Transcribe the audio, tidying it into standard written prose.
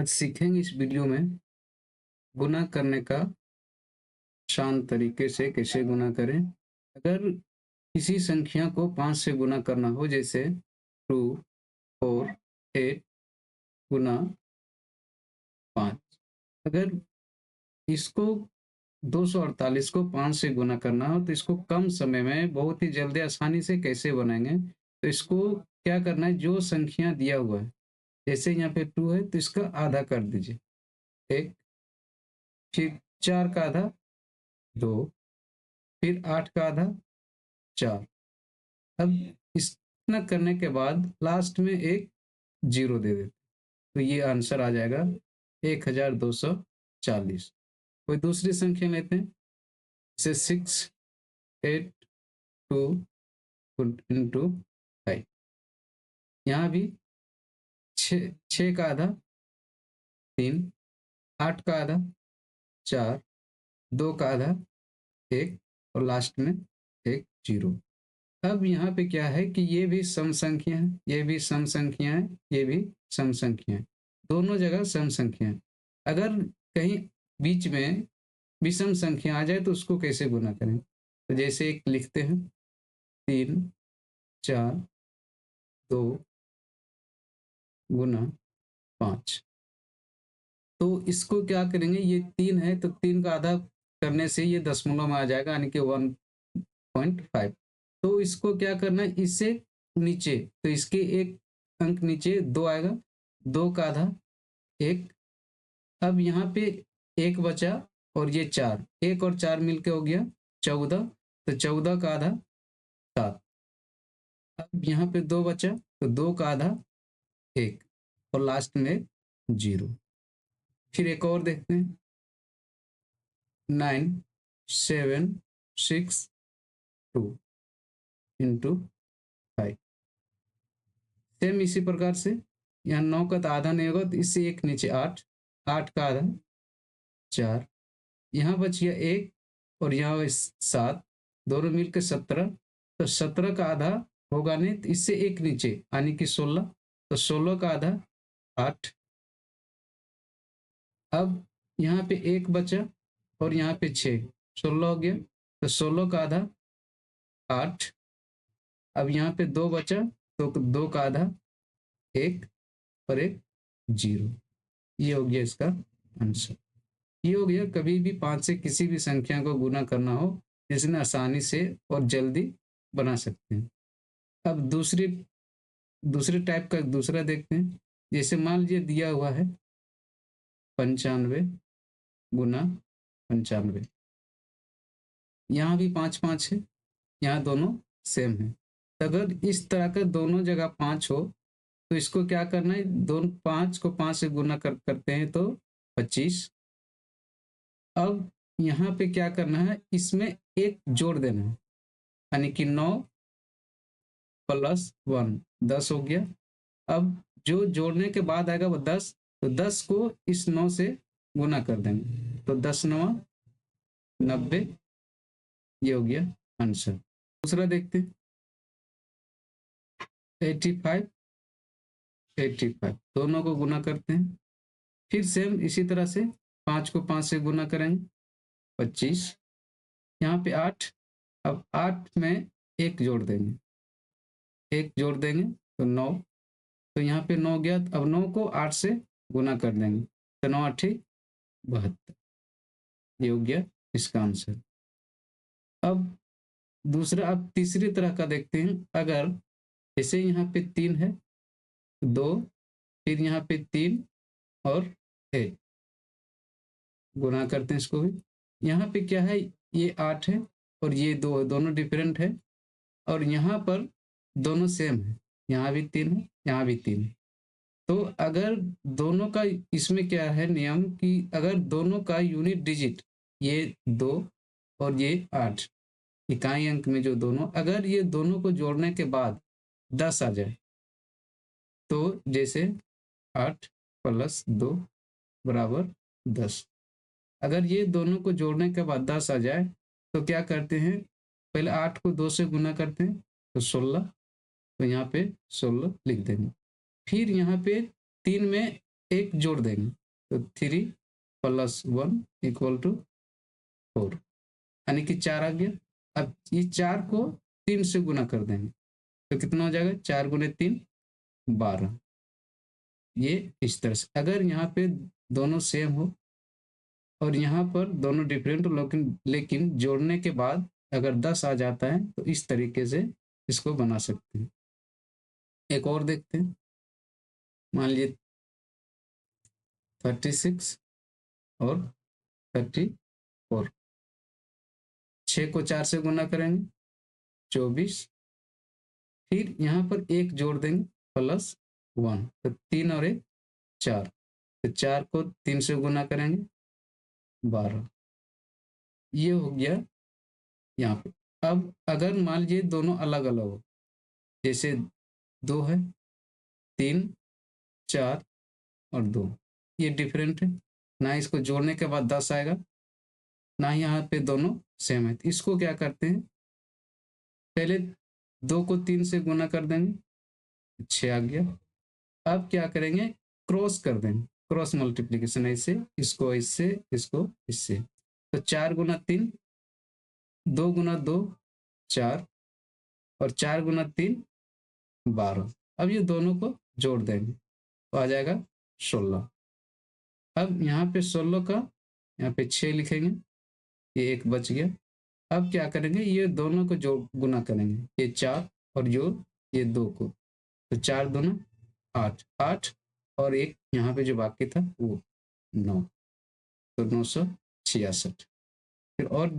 आज सीखेंगे इस वीडियो में गुना करने का आसान तरीके से कैसे गुना करें। अगर किसी संख्या को 5 से गुना करना हो, जैसे 2, 4, 8 गुना 5। अगर इसको 248 को 5 से गुना करना हो तो इसको कम समय में बहुत ही जल्दी आसानी से कैसे बनाएंगे। तो इसको क्या करना है, जो संख्या दिया हुआ है, जैसे यहाँ पे 2 है तो इसका आधा कर दीजिए 1, फिर 4 का आधा 2, फिर 8 का आधा 4। अब इतना करने के बाद लास्ट में एक जीरो दे देते, तो ये आंसर आ जाएगा 1240। कोई दूसरी संख्या लेते हैं, जैसे 6, 8, 2 इंटू 5। यहाँ भी 6 का आधा 3, 8 का आधा 4, 2 का आधा 1 और लास्ट में एक जीरो। अब यहाँ पे क्या है कि ये भी सम संख्या है, ये भी सम संख्या है, ये भी सम संख्या है, दोनों जगह सम संख्या है। अगर कहीं बीच में विषम संख्या आ जाए तो उसको कैसे गुना करें। तो जैसे एक लिखते हैं 3, 4, 2 गुना 5। तो इसको क्या करेंगे, ये 3 है तो 3 का आधा करने से ये दशमलव में आ जाएगा, यानी कि 1.5। तो इसको क्या करना है, इससे नीचे, तो इसके एक अंक नीचे 2 आएगा, 2 का आधा 1। अब यहाँ पे एक बचा और ये 4, 1 और 4 मिलके हो गया 14, तो 14 का आधा 7। अब यहाँ पे 2 बचा तो 2 का आधा 1 और लास्ट में जीरो। फिर एक और देखते हैं 9, 7, 6, 2 इंटू 5। सेम इसी प्रकार से यहाँ 9 का तो आधा नहीं होगा तो इससे एक नीचे 8, 8 का आधा 4, यहाँ बच गया 1 और यहाँ 7, दोनों मिलकर 17, तो 17 का आधा होगा नहीं तो इससे एक नीचे यानी कि 16, तो 16 का आधा 8। अब यहाँ पे एक बचा और यहाँ पे 6, 16 हो गया, तो 16 का आधा 8। अब यहाँ पे 2 बचा तो 2 का आधा 1 और एक जीरो। ये हो गया इसका आंसर। ये हो गया कभी भी 5 से किसी भी संख्या को गुना करना हो, जिसमें आसानी से और जल्दी बना सकते हैं। अब दूसरे टाइप का दूसरा देखते हैं। जैसे मान लीजिए दिया हुआ है 95 गुना 95। यहाँ भी 5 5 है, यहाँ दोनों सेम है। तो अगर इस तरह का दोनों जगह 5 हो तो इसको क्या करना है, दोनों 5 को 5 से गुना करते हैं तो 25। अब यहाँ पे क्या करना है, इसमें एक जोड़ देना है, यानी कि 9 प्लस 1 10 हो गया। अब जो जोड़ने के बाद आएगा वो 10, तो 10 को इस 9 से गुना कर देंगे तो 10 9 90। ये हो गया आंसर। दूसरा देखते हैं 85 85, दोनों को गुना करते हैं। फिर सेम इसी तरह से 5 को 5 से गुना करेंगे 25। यहाँ पे 8, अब 8 में एक जोड़ देंगे, एक जोड़ देंगे तो 9, तो यहाँ पे 9 गया, अब 9 को 8 से गुना कर देंगे तो 9 8 72। ये हो गया इसका आंसर। अब अब तीसरी तरह का देखते हैं। अगर जैसे यहाँ पे 3 है 2, फिर यहाँ पे 3 और 1 गुना करते हैं इसको भी। यहाँ पे क्या है, ये 8 है और ये 2 है, दोनों डिफरेंट है। और यहाँ पर दोनों सेम है, यहाँ भी 3 है, यहाँ भी 3 है। तो अगर दोनों का, इसमें क्या है नियम कि अगर दोनों का यूनिट डिजिट ये 2 और ये 8 इकाई अंक में जो दोनों, अगर ये दोनों को जोड़ने के बाद 10 आ जाए, तो जैसे 8 प्लस 2 बराबर 10। अगर ये दोनों को जोड़ने के बाद 10 आ जाए तो क्या करते हैं, पहले 8 को 2 से गुना करते हैं तो 16, तो यहाँ पे 16 लिख देंगे। फिर यहाँ पे 3 में एक जोड़ देंगे, तो 3 + 1 = 4, यानी कि 4 आ गया। अब ये 4 को 3 से गुना कर देंगे, तो कितना हो जाएगा? 4 × 3 = 12। ये इस तरह से, अगर यहाँ पे दोनों सेम हो और यहाँ पर दोनों डिफरेंट हो, लेकिन जोड़ने के बाद अगर 10 आ जाता है तो इस तरीके से इसको बना सकते हैं। एक और देखते हैं, मान लीजिए 36 और 34, 6 को 4 से गुना करेंगे 24, फिर यहाँ पर एक जोड़ देंगे +1, तो 3 और 1 4, तो 4 को 3 से गुना करेंगे 12। ये हो गया यहाँ पे। अब अगर मान लीजिए दोनों अलग अलग हो, जैसे 2 है, 3 4 और 2, ये डिफरेंट है, ना इसको जोड़ने के बाद 10 आएगा, ना ही यहाँ पे दोनों सेम है। तो इसको क्या करते हैं, पहले 2 को 3 से गुना कर देंगे, 6 आ गया। अब क्या करेंगे, क्रॉस कर देंगे, क्रॉस मल्टीप्लीकेशन, ऐसे इसको इससे, इसको इससे, तो 4 × 3 2 × 2 4 और 4 × 3 12। अब ये दोनों को जोड़ देंगे तो आ जाएगा 16। अब यहाँ पे 16 का यहाँ पे 6 लिखेंगे, ये एक बच गया। अब क्या करेंगे, ये दोनों को जो गुना करेंगे, ये 4 और ये 2 को, तो 4 दूना 8, 8 और एक यहाँ पे जो बाकी था वो 9, तो 966। फिर और